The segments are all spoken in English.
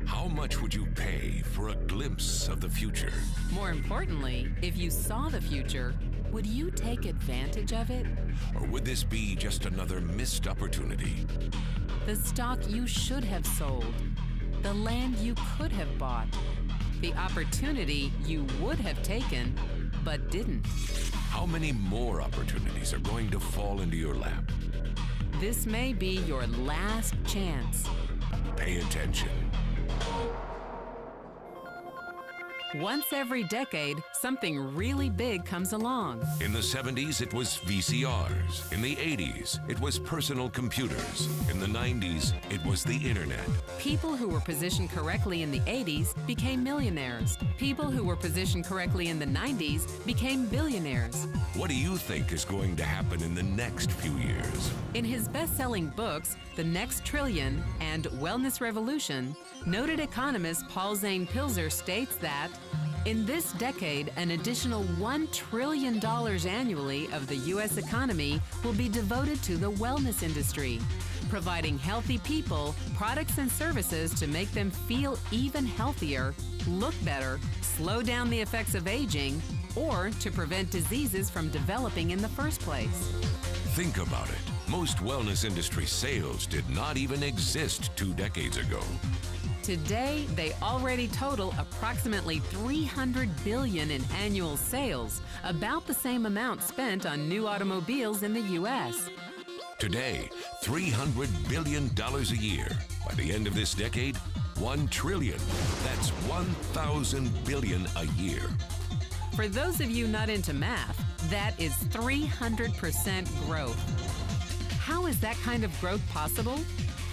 How much would you pay for a glimpse of the future? More importantly, if you saw the future, would you take advantage of it? Or would this be just another missed opportunity? The stock you should have sold, the land you could have bought, the opportunity you would have taken but didn't. How many more opportunities are going to fall into your lap? This may be your last chance. Pay attention. Once every decade, something really big comes along. In the 70s, it was VCRs. In the 80s, it was personal computers. In the 90s, it was the internet. People who were positioned correctly in the 80s became millionaires. People who were positioned correctly in the 90s became billionaires. What do you think is going to happen in the next few years? In his best-selling books, The Next Trillion and Wellness Revolution, noted economist Paul Zane Pilzer states that in this decade, an additional $1 trillion annually of the U.S. economy will be devoted to the wellness industry, providing healthy people products and services to make them feel even healthier, look better, slow down the effects of aging, or to prevent diseases from developing in the first place. Think about it. Most wellness industry sales did not even exist 2 decades ago. Today, they already total approximately $300 billion in annual sales, about the same amount spent on new automobiles in the U.S. Today, $300 billion a year. By the end of this decade, $1 trillion. That's 1,000 billion a year. For those of you not into math, that is 300% growth. How is that kind of growth possible?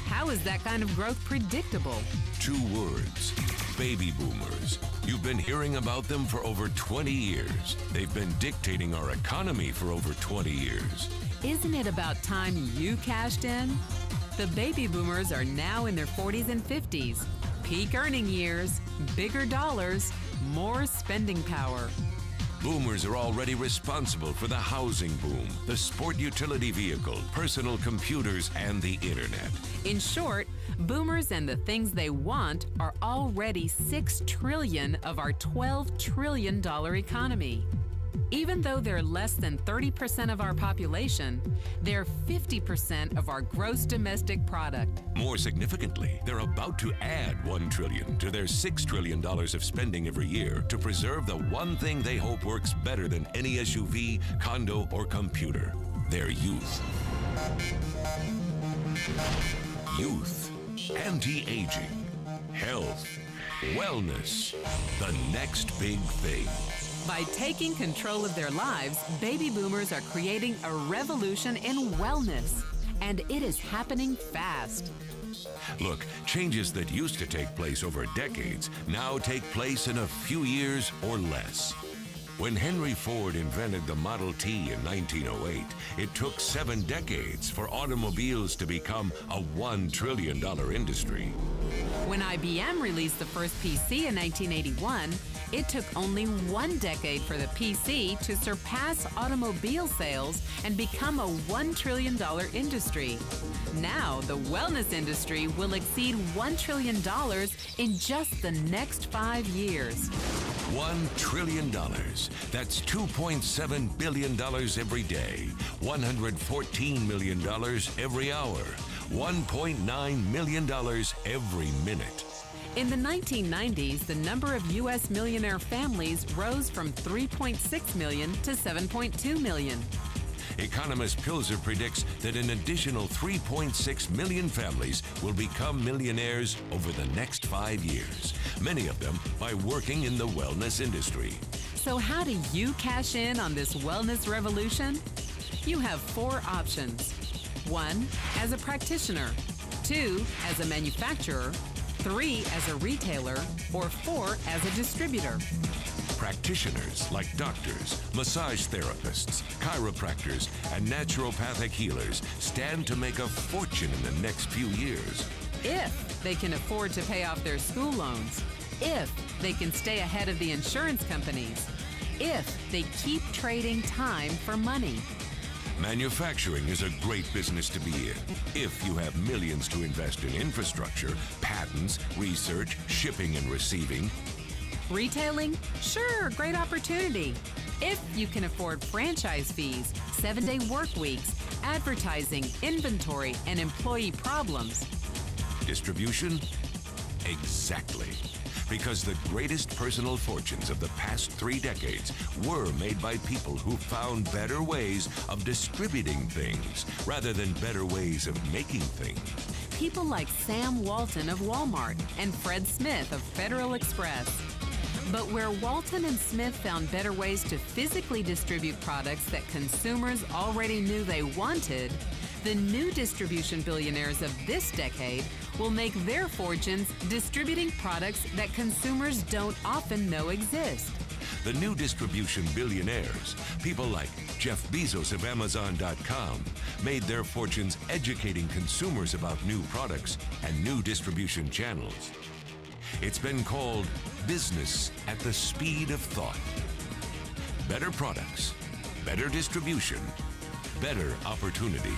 How is that kind of growth predictable? 2 words: baby boomers. You've been hearing about them for over 20 years. They've been dictating our economy for over 20 years. Isn't it about time you cashed in? The baby boomers are now in their 40s and 50s. Peak earning years, bigger dollars, more spending power. Boomers are already responsible for the housing boom, the sport utility vehicle, personal computers, and the internet. In short, boomers and the things they want are already $6 trillion of our $12 trillion economy. Even though they're less than 30% of our population, they're 50% of our gross domestic product. More significantly, they're about to add $1 trillion to their $6 trillion of spending every year to preserve the one thing they hope works better than any SUV, condo, or computer: their youth. Youth, anti-aging, health, wellness, the next big thing. By taking control of their lives, baby boomers are creating a revolution in wellness, and it is happening fast. Look, changes that used to take place over decades now take place in a few years or less. When Henry Ford invented the Model T in 1908, it took 7 decades for automobiles to become a $1 trillion industry. When IBM released the first PC in 1981, it took only 1 decade for the PC to surpass automobile sales and become a $1 trillion industry. Now, the wellness industry will exceed $1 trillion in just the next 5 years. $1 trillion. That's $2.7 billion every day, $114 million every hour, $1.9 million every minute. In the 1990s, the number of U.S. millionaire families rose from 3.6 million to 7.2 million. Economist Pilzer predicts that an additional 3.6 million families will become millionaires over the next 5 years, many of them by working in the wellness industry. So how do you cash in on this wellness revolution? You have 4 options. 1, as a practitioner. 2, as a manufacturer. 3, as a retailer. Or 4, as a distributor. Practitioners like doctors, massage therapists, chiropractors, and naturopathic healers stand to make a fortune in the next few years. If they can afford to pay off their school loans. If they can stay ahead of the insurance companies. If they keep trading time for money. Manufacturing is a great business to be in if you have millions to invest in infrastructure, patents, research, shipping and receiving. Retailing? Sure, great opportunity. If you can afford franchise fees, 7-day work weeks, advertising, inventory, and employee problems. Distribution? Exactly. Because the greatest personal fortunes of the past 3 decades were made by people who found better ways of distributing things rather than better ways of making things. People like Sam Walton of Walmart and Fred Smith of Federal Express. But where Walton and Smith found better ways to physically distribute products that consumers already knew they wanted, the new distribution billionaires of this decade will make their fortunes distributing products that consumers don't often know exist. The new distribution billionaires, people like Jeff Bezos of Amazon.com, made their fortunes educating consumers about new products and new distribution channels. It's been called business at the speed of thought. Better products, better distribution, better opportunity.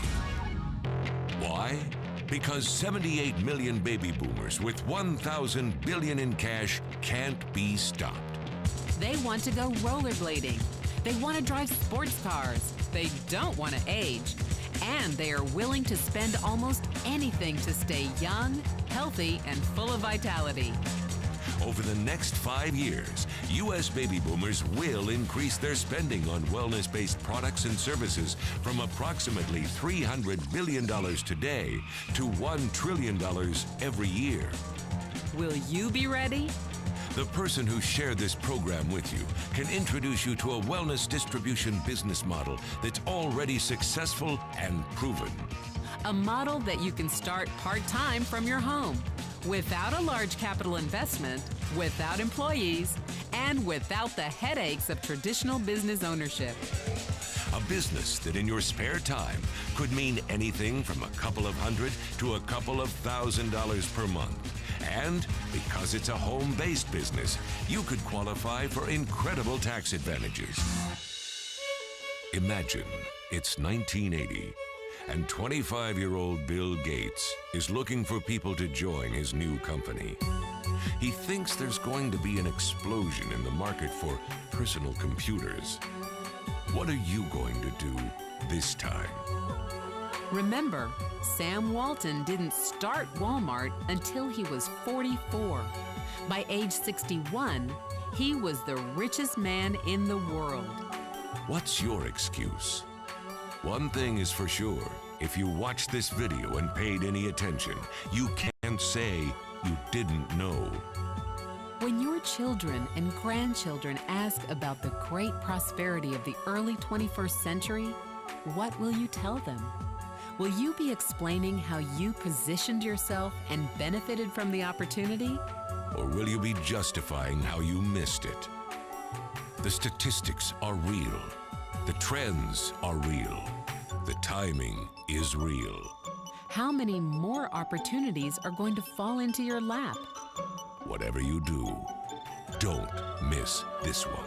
Why? Because 78 million baby boomers with 1,000 billion in cash can't be stopped. They want to go rollerblading. They want to drive sports cars. They don't want to age. And they are willing to spend almost anything to stay young, healthy, and full of vitality. Over the next 5 years, U.S. baby boomers will increase their spending on wellness-based products and services from approximately $300 billion today to $1 trillion every year. Will you be ready? The person who shared this program with you can introduce you to a wellness distribution business model that's already successful and proven. A model that you can start part-time from your home, without a large capital investment, without employees, and without the headaches of traditional business ownership. A business that in your spare time could mean anything from a couple of hundred to a couple of $1,000s per month. And because it's a home-based business, you could qualify for incredible tax advantages. Imagine it's 1980. And 25-year-old Bill Gates is looking for people to join his new company. He thinks there's going to be an explosion in the market for personal computers. What are you going to do this time? Remember, Sam Walton didn't start Walmart until he was 44. By age 61, he was the richest man in the world. What's your excuse? One thing is for sure, if you watched this video and paid any attention, you can't say you didn't know. When your children and grandchildren ask about the great prosperity of the early 21st century, what will you tell them? Will you be explaining how you positioned yourself and benefited from the opportunity? Or will you be justifying how you missed it? The statistics are real. The trends are real. The timing is real. How many more opportunities are going to fall into your lap? Whatever you do, don't miss this one.